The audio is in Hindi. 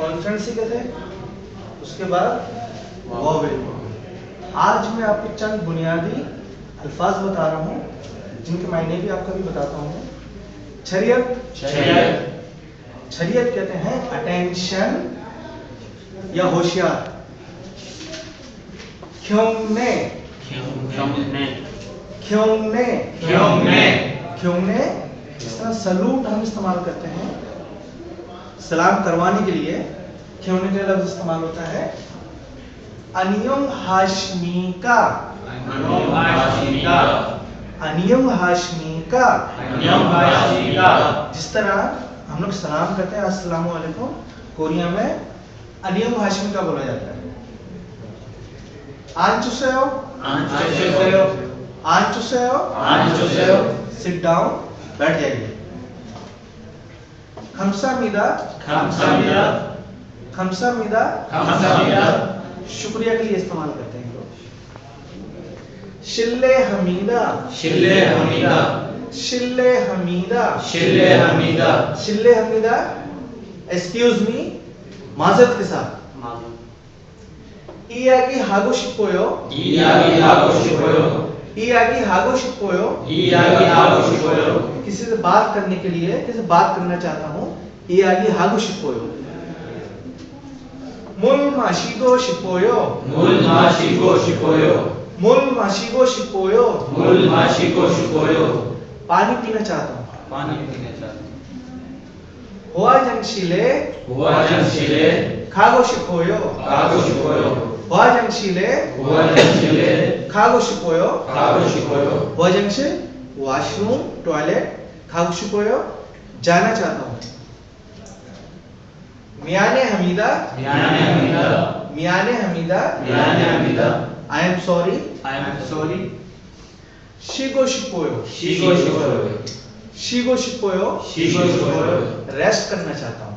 कॉन्फ्रेंसी कहते हैं, उसके बाद वॉवेल। आज मैं आपको चंद बुनियादी अल्फाज बता रहा हूँ जिनके मायने भी आपको भी बताता हूँ। शरीयत, शरीयत कहते हैं अटेंशन या होशियार। ख्योंगने, ख्योंगने, ख्योंगने इस तरह सलूट हम इस्तेमाल करते हैं सलाम करवाने के लिए, ख्योंगने का लफ्ज इस्तेमाल होता है। अनियम हाशमी का, अनियम हाशमी का, जिस तरह हम लोग सलाम करते हैं अस्सलामु अलैकुम, कोरिया में अनियम हाशमी का बोला जाता है। आंचुसेयो, आंचुसेयो, सिट डाउन, बैठ जाइए। खमसामीदा, खमसामीदा, शुक्रिया के लिए इस्तेमाल करते हैं लोग। शिल्ले हमीदा, शिल्ले हमीदा, एक्सक्यूज मी, माजरत के साथ। इयागी हागो शिपोयो, किसी से बात करने के लिए, किसी से बात करना चाहता हूँ, इयागी हागो शिपोयो। मुल माशिगो शिपोयो, पानी पीना चाहता हूँ। हुआ जंगशिले, खागो शिपोयो, हुआ जंगशिले, खागो शिपोयो, हुआ जंगशे वॉशरूम, टॉयलेट, खागो शिपोयो जाना चाहता हूँ। मियाने हमीदा, आई एम सॉरी, शीगो शिपोयो, रेस्ट करना चाहता हूँ।